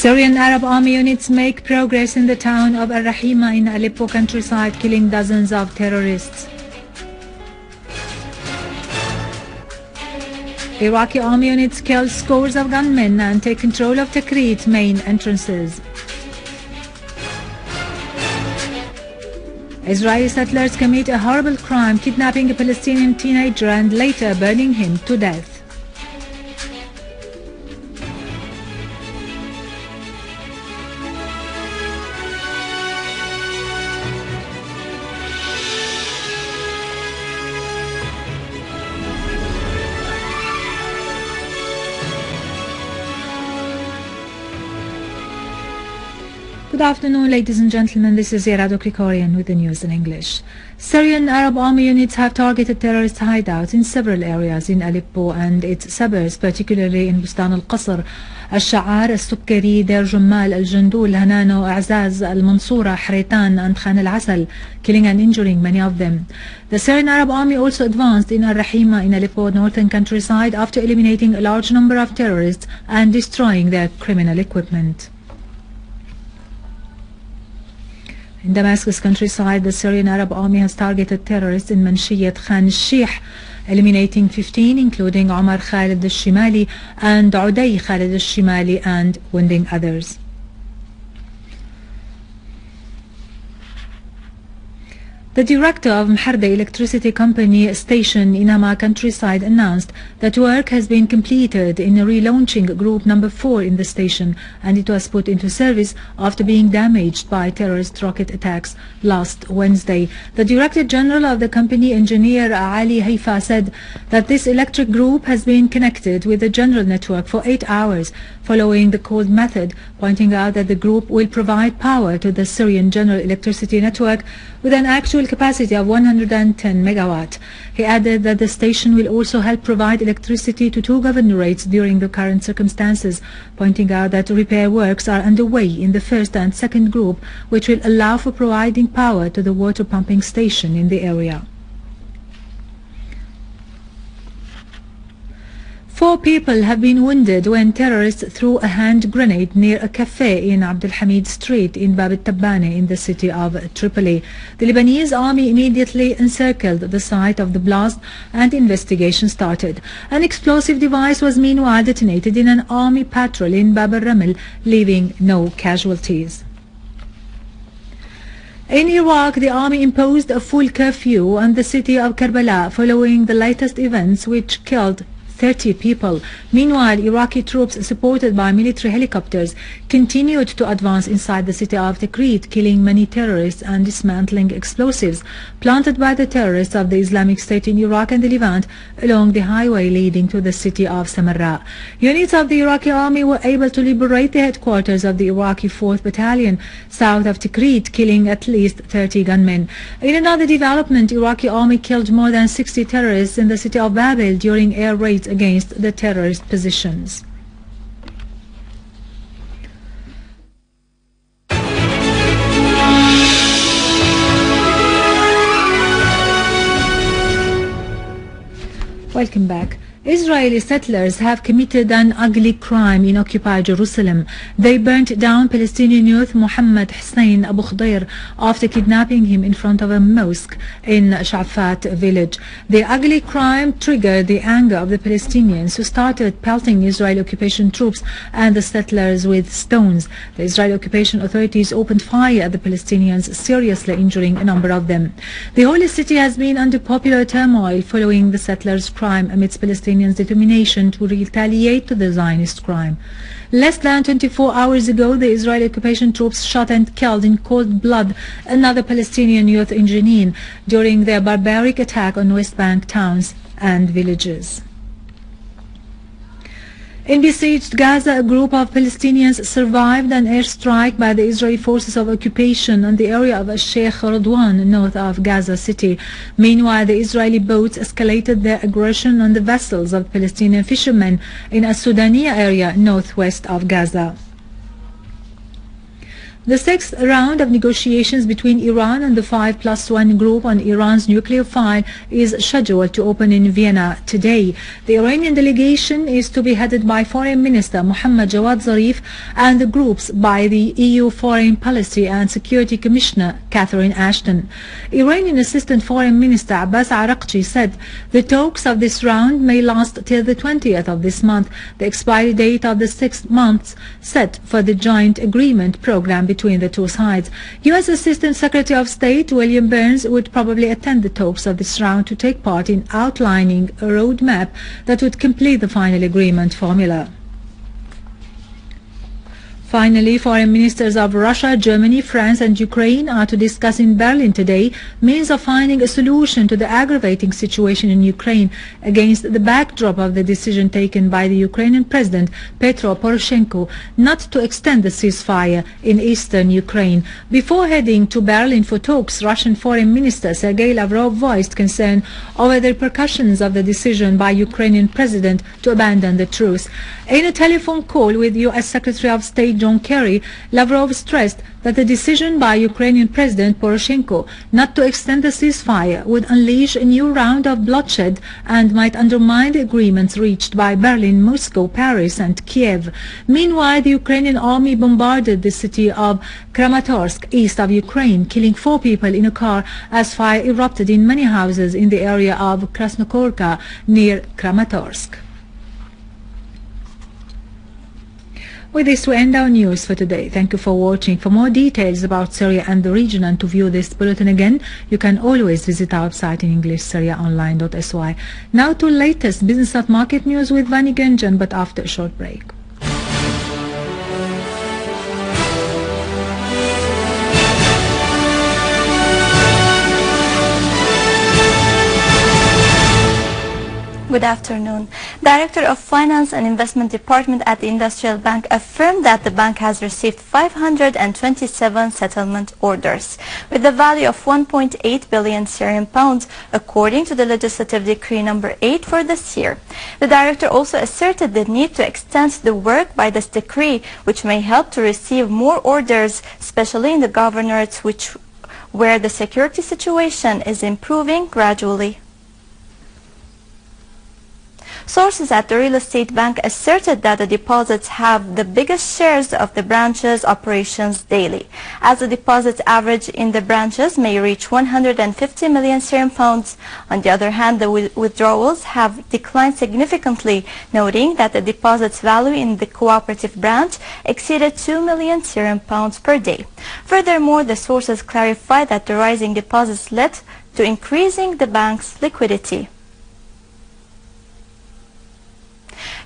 Syrian Arab army units make progress in the town of Al-Rahima in Aleppo countryside, killing dozens of terrorists. Iraqi army units kill scores of gunmen and take control of Tikrit main entrances. Israeli settlers commit a horrible crime, kidnapping a Palestinian teenager and later burning him to death. Good afternoon, ladies and gentlemen. This is Irado Krikorian with the news in English. Syrian Arab army units have targeted terrorist hideouts in several areas in Aleppo and its suburbs, particularly in Bustan al-Qasr, al-Sha'ar, al-Sukkari, Deir Jummal, al-Jandul, Hanano, Azaz, al-Mansura, Hreitan and Khan al-Asal, killing and injuring many of them. The Syrian Arab army also advanced in Al-Rahima in Aleppo northern countryside after eliminating a large number of terrorists and destroying their criminal equipment. In Damascus countryside, the Syrian Arab army has targeted terrorists in Manshiyat Khan al-Sheikh, eliminating 15, including Omar Khalid al-Shimali and Uday Khalid al-Shimali, and wounding others. The director of Mharda Electricity Company station in Hama countryside announced that work has been completed in relaunching group number 4 in the station, and it was put into service after being damaged by terrorist rocket attacks last Wednesday. The Director General of the company, Engineer Ali Haifa, said that this electric group has been connected with the general network for 8 hours following the cold method, pointing out that the group will provide power to the Syrian general electricity network with an actual capacity of 110 megawatt. He added that the station will also help provide electricity to 2 governorates during the current circumstances, pointing out that repair works are underway in the first and second group, which will allow for providing power to the water pumping station in the area. 4 people have been wounded when terrorists threw a hand grenade near a cafe in Abdul Hamid Street in Bab al-Tabbani in the city of Tripoli. The Lebanese army immediately encircled the site of the blast and investigation started. An explosive device was meanwhile detonated in an army patrol in Bab al-Ramel, leaving no casualties. In Iraq, the army imposed a full curfew on the city of Karbala following the latest events which killed 30 people. Meanwhile, Iraqi troops supported by military helicopters continued to advance inside the city of Tikrit, killing many terrorists and dismantling explosives planted by the terrorists of the Islamic State in Iraq and the Levant along the highway leading to the city of Samarra. Units of the Iraqi army were able to liberate the headquarters of the Iraqi 4th Battalion south of Tikrit, killing at least 30 gunmen. In another development, Iraqi army killed more than 60 terrorists in the city of Babel during air raids against the terrorist positions. Welcome back. Israeli settlers have committed an ugly crime in occupied Jerusalem. They burnt down Palestinian youth Muhammad Hussein Abu Khdair after kidnapping him in front of a mosque in Shafat village. The ugly crime triggered the anger of the Palestinians, who started pelting Israeli occupation troops and the settlers with stones. The Israeli occupation authorities opened fire at the Palestinians, seriously injuring a number of them. The holy city has been under popular turmoil following the settlers' crime amidst Palestinians' determination to retaliate to the Zionist crime. Less than 24 hours ago, the Israeli occupation troops shot and killed in cold blood another Palestinian youth in Jenin during their barbaric attack on West Bank towns and villages. In besieged Gaza, a group of Palestinians survived an airstrike by the Israeli forces of occupation on the area of Sheikh Radwan, north of Gaza City. Meanwhile, the Israeli boats escalated their aggression on the vessels of Palestinian fishermen in a Sudania area northwest of Gaza. The sixth round of negotiations between Iran and the 5+1 group on Iran's nuclear file is scheduled to open in Vienna today. The Iranian delegation is to be headed by Foreign Minister Mohammad Jawad Zarif and the groups by the EU Foreign Policy and Security Commissioner Catherine Ashton. Iranian Assistant Foreign Minister Abbas Araqchi said the talks of this round may last till the 20th of this month, the expiry date of the 6 months set for the joint agreement program between the two sides. U.S. Assistant Secretary of State William Burns would probably attend the talks of this round to take part in outlining a roadmap that would complete the final agreement formula. Finally, foreign ministers of Russia, Germany, France and Ukraine are to discuss in Berlin today means of finding a solution to the aggravating situation in Ukraine against the backdrop of the decision taken by the Ukrainian President Petro Poroshenko not to extend the ceasefire in eastern Ukraine. Before heading to Berlin for talks, Russian Foreign Minister Sergei Lavrov voiced concern over the repercussions of the decision by Ukrainian President to abandon the truce. In a telephone call with U.S. Secretary of State John Kerry, Lavrov stressed that the decision by Ukrainian President Poroshenko not to extend the ceasefire would unleash a new round of bloodshed and might undermine the agreements reached by Berlin, Moscow, Paris and Kiev. Meanwhile, the Ukrainian army bombarded the city of Kramatorsk, east of Ukraine, killing 4 people in a car as fire erupted in many houses in the area of Krasnokorka near Kramatorsk. With this, we end our news for today. Thank you for watching. For more details about Syria and the region and to view this bulletin again, you can always visit our website in English, syriaonline.sy. Now to latest business and market news with Vani Ganjan, but after a short break. Good afternoon. Director of Finance and Investment Department at the Industrial Bank affirmed that the bank has received 527 settlement orders with the value of 1.8 billion Syrian pounds, according to the Legislative Decree number 8 for this year. The director also asserted the need to extend the work by this decree, which may help to receive more orders, especially in the governorates where the security situation is improving gradually. Sources at the real estate bank asserted that the deposits have the biggest shares of the branch's operations daily, as the deposits average in the branches may reach 150 million Syrian pounds. On the other hand, the withdrawals have declined significantly, noting that the deposits value in the cooperative branch exceeded 2 million Syrian pounds per day. Furthermore, the sources clarified that the rising deposits led to increasing the bank's liquidity.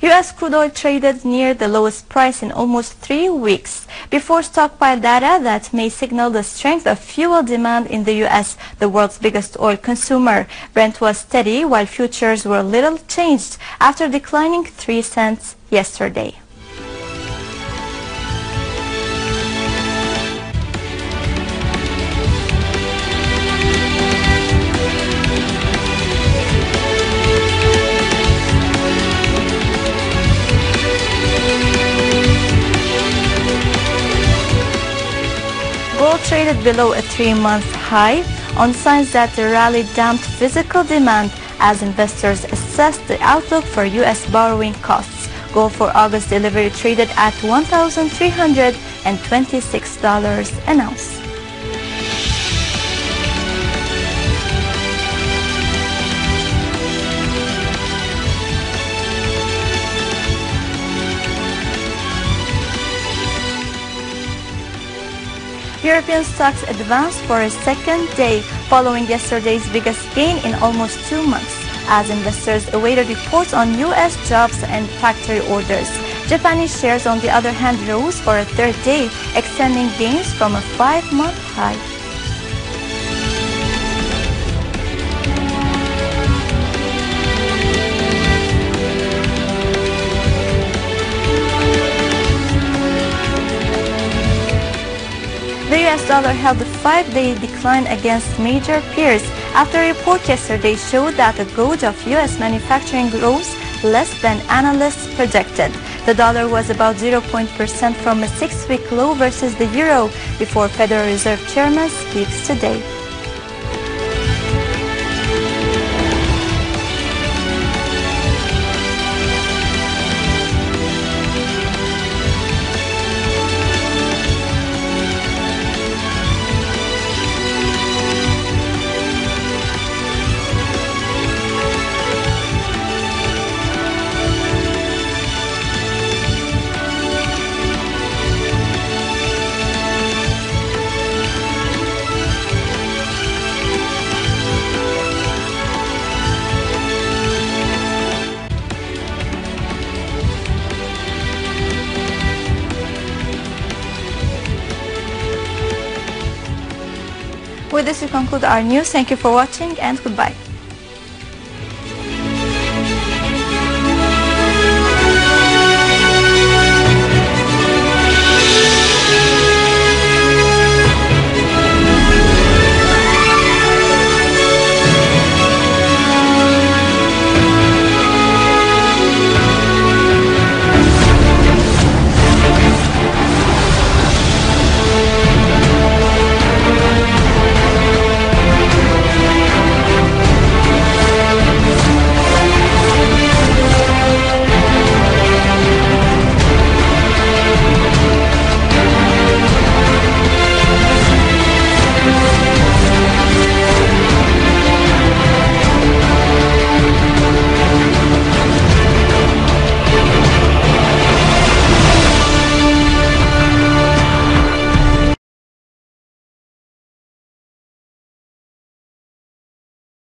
U.S. crude oil traded near the lowest price in almost 3 weeks before stockpile data that may signal the strength of fuel demand in the U.S., the world's biggest oil consumer. Brent was steady while futures were little changed after declining 3 cents yesterday. Gold traded below a 3-month high on signs that the rally damped physical demand as investors assessed the outlook for U.S. borrowing costs. Gold for August delivery traded at $1,326 an ounce. European stocks advanced for a second day following yesterday's biggest gain in almost 2 months, as investors awaited reports on U.S. jobs and factory orders. Japanese shares, on the other hand, rose for a third day, extending gains from a 5-month high. The US dollar held a 5-day decline against major peers after a report yesterday showed that the growth of US manufacturing grows less than analysts projected. The dollar was about 0.% from a 6-week low versus the euro before Federal Reserve Chairman speaks today. With this, we conclude our news. Thank you for watching and goodbye.